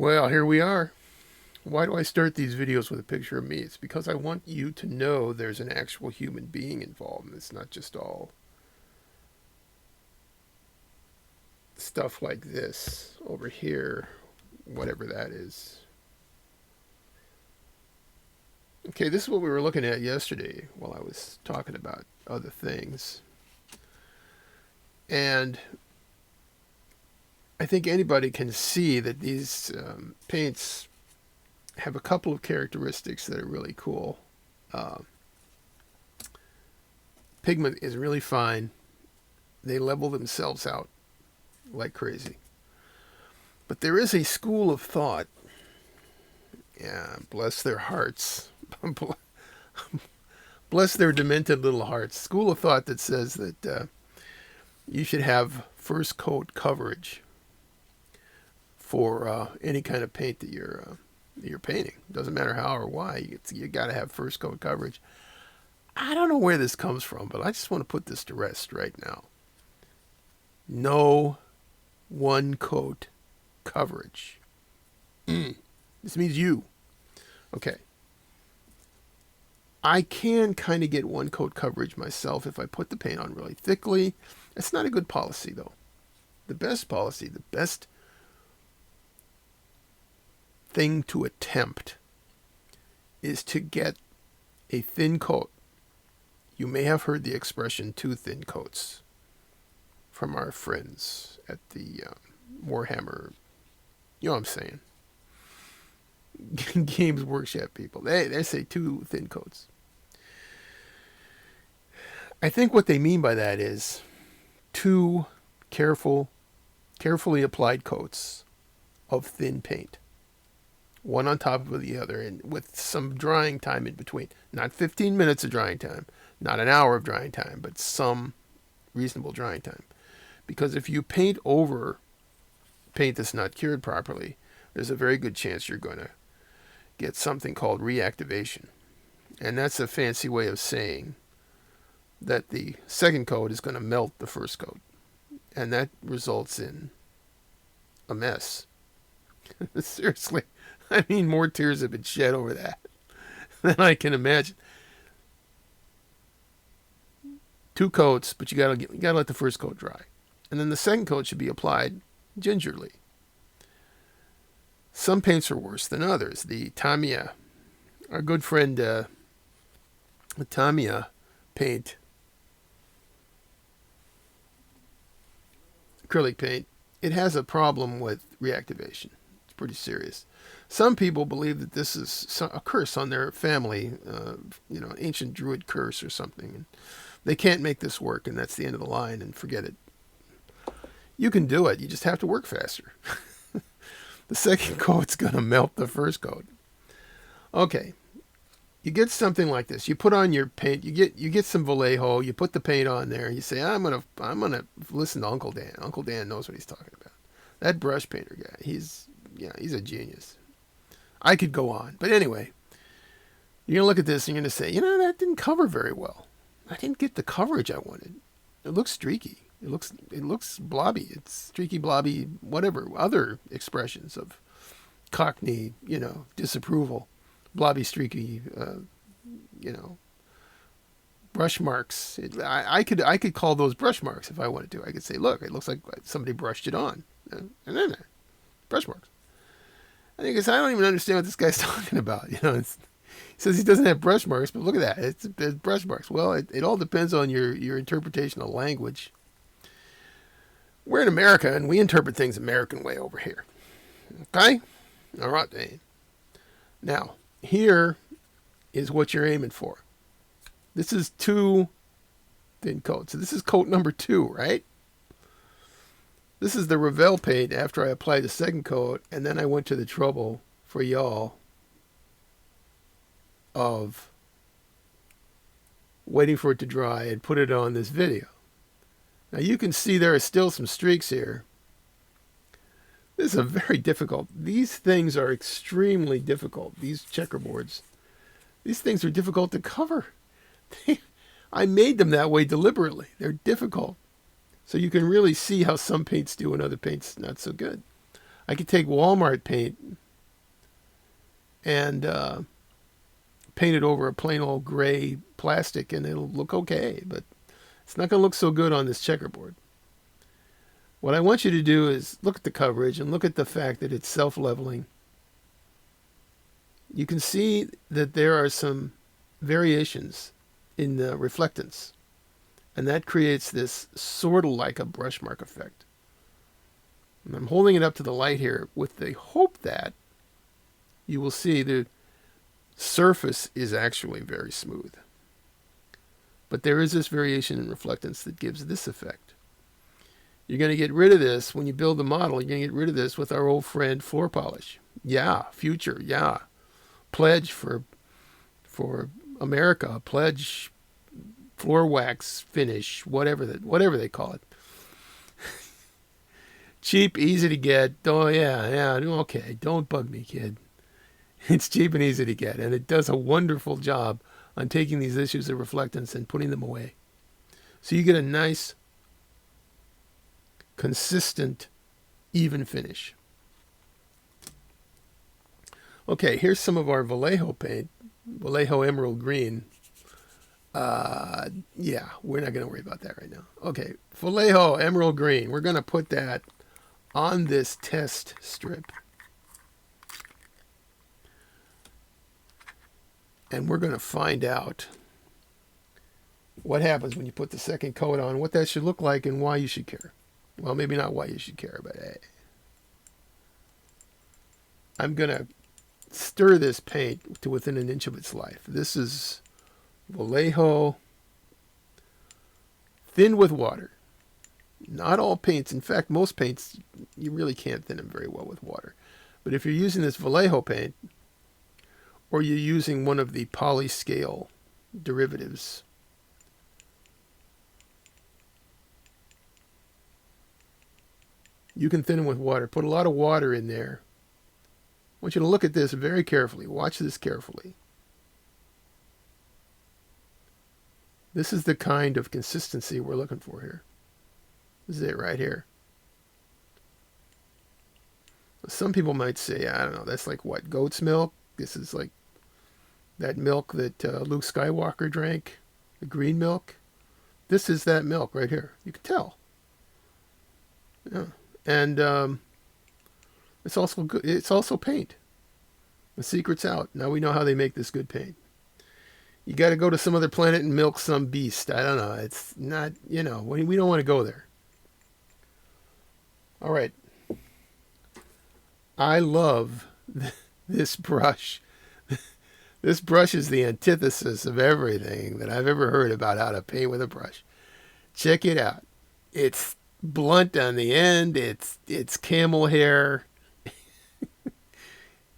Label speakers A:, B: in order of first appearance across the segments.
A: Well, here we are. Why do I start these videos with a picture of me? It's because I want you to know there's an actual human being involved, and it's not just all stuff like this over here, whatever that is. Okay, this is what we were looking at yesterday while I was talking about other things. And I think anybody can see that these paints have a couple of characteristics that are really cool. Uh, Pigment is really fine. They level themselves out like crazy. But there is a school of thought, yeah, bless their hearts, bless their demented little hearts, school of thought that says that you should have first coat coverage for any kind of paint that you're painting. Doesn't matter how or why, you got to have first coat coverage. I don't know where this comes from, but I just want to put this to rest right now. No one coat coverage. This means you. Okay. I can kind of get one coat coverage myself if I put the paint on really thickly. That's not a good policy, though. The best policy, the best thing to attempt is to get a thin coat. You may have heard the expression two thin coats from our friends at the Warhammer, you know what I'm saying, Games Workshop people. They say two thin coats. I think what they mean by that is two carefully applied coats of thin paint, one on top of the other, and with some drying time in between. Not 15 minutes of drying time, not an hour of drying time, but some reasonable drying time. Because if you paint over paint that's not cured properly, there's a very good chance you're going to get something called reactivation. And that's a fancy way of saying that the second coat is going to melt the first coat. And that results in a mess. Seriously. I mean, more tears have been shed over that than I can imagine. Two coats, but you gotta let the first coat dry. And then the second coat should be applied gingerly. Some paints are worse than others. The Tamiya, our good friend, the Tamiya paint, acrylic paint, it has a problem with reactivation. It's pretty serious. Some people believe that this is a curse on their family, ancient druid curse or something. And they can't make this work, and that's the end of the line, and forget it. You can do it. You just have to work faster. The second coat's going to melt the first coat. Okay. You get something like this. You put on your paint. You get some Vallejo. You put the paint on there. You say, I'm gonna listen to Uncle Dan. Uncle Dan knows what he's talking about. That brush painter guy. He's a genius. I could go on, but anyway, you're gonna look at this and you're gonna say, that didn't cover very well. I didn't get the coverage I wanted. It looks streaky. It looks blobby. It's streaky, blobby, whatever other expressions of Cockney, disapproval. Blobby, streaky, brush marks. I could call those brush marks if I wanted to. I could say, look, it looks like somebody brushed it on, and then brush marks. I think I don't even understand what this guy's talking about. He says he doesn't have brush marks, but look at that. It's brush marks. Well, it all depends on your interpretation of language. We're in America, and we interpret things American way over here. Okay? All right, Dane. Now, here is what you're aiming for. This is two thin coats. So this is coat number 2, right? This is the Revell paint after I applied the second coat, and then I went to the trouble for y'all of waiting for it to dry and put it on this video. Now you can see there are still some streaks here. This is a very difficult. These things are extremely difficult. These checkerboards. These things are difficult to cover. I made them that way deliberately. They're difficult. So you can really see how some paints do and other paints not so good. I could take Walmart paint and paint it over a plain old gray plastic and it'll look okay, but it's not going to look so good on this checkerboard. What I want you to do is look at the coverage and look at the fact that it's self-leveling. You can see that there are some variations in the reflectance, and that creates this sort of like a brush mark effect. And I'm holding it up to the light here with the hope that you will see the surface is actually very smooth. But there is this variation in reflectance that gives this effect. You're going to get rid of this when you build the model. You're going to get rid of this with our old friend floor polish. Yeah, future, yeah. Pledge for America, pledge floor wax finish, whatever they call it. Cheap, easy to get. Oh yeah, okay. Don't bug me, kid. It's cheap and easy to get, and it does a wonderful job on taking these issues of reflectance and putting them away. So you get a nice, consistent, even finish. Okay, here's some of our Vallejo paint. Vallejo Emerald Green. Yeah, we're not going to worry about that right now. Okay, Vallejo Emerald Green. We're going to put that on this test strip. And we're going to find out what happens when you put the second coat on, what that should look like, and why you should care. Well, maybe not why you should care, but hey. I'm going to stir this paint to within an inch of its life. This is Vallejo thin with water. Not all paints, in fact, most paints, you really can't thin them very well with water. But if you're using this Vallejo paint, or you're using one of the polyscale derivatives, you can thin them with water. Put a lot of water in there. I want you to look at this very carefully. Watch this carefully. This is the kind of consistency we're looking for here. This is it right here. Some people might say, I don't know, that's like what, goat's milk? This is like that milk that Luke Skywalker drank, the green milk. This is that milk right here. You can tell. Yeah. And it's also good. It's also paint. The secret's out. Now we know how they make this good paint. You got to go to some other planet and milk some beast. I don't know. It's not, we don't want to go there. All right. I love this brush. This brush is the antithesis of everything that I've ever heard about how to paint with a brush. Check it out. It's blunt on the end. It's camel hair.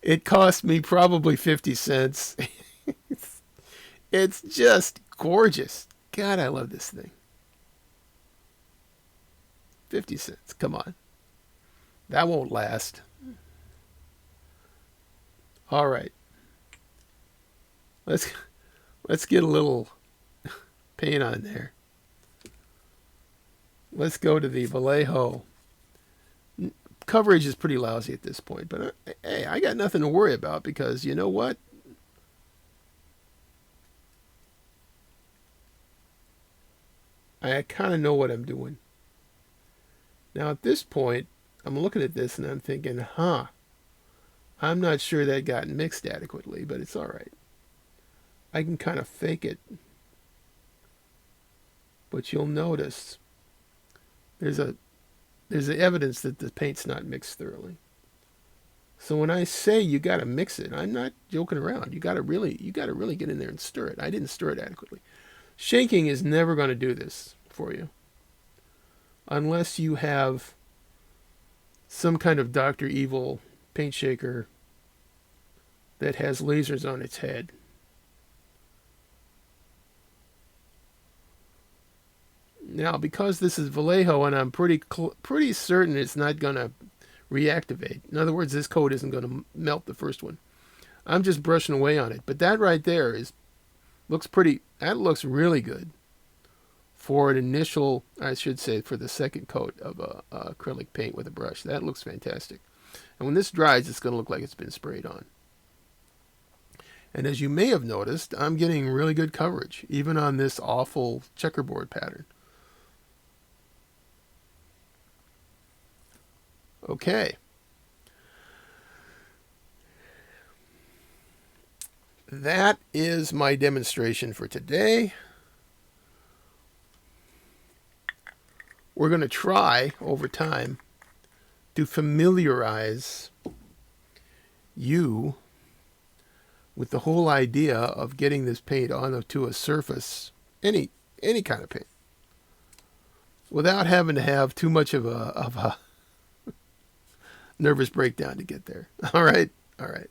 A: It cost me probably 50 cents. It's just gorgeous. God, I love this thing. 50 cents. Come on. That won't last. All right. Let's get a little paint on there. Let's go to the Vallejo. Coverage is pretty lousy at this point, but hey, I got nothing to worry about because you know what? I kind of know what I'm doing. Now at this point, I'm looking at this and I'm thinking, I'm not sure that got mixed adequately, but it's all right. I can kind of fake it. But you'll notice there's evidence that the paint's not mixed thoroughly. So when I say you got to mix it, I'm not joking around. You got to really get in there and stir it. I didn't stir it adequately. Shaking is never going to do this for you. Unless you have some kind of Dr. Evil paint shaker that has lasers on its head. Now, because this is Vallejo and I'm pretty certain it's not going to reactivate. In other words, this coat isn't going to melt the first one. I'm just brushing away on it. But that right there looks really good for an initial, I should say, for the second coat of acrylic paint with a brush. That looks fantastic. And when this dries, it's going to look like it's been sprayed on. And as you may have noticed, I'm getting really good coverage, even on this awful checkerboard pattern. Okay. That is my demonstration for today. We're going to try, over time, to familiarize you with the whole idea of getting this paint onto a surface, any kind of paint, without having to have too much of a nervous breakdown to get there. All right? All right.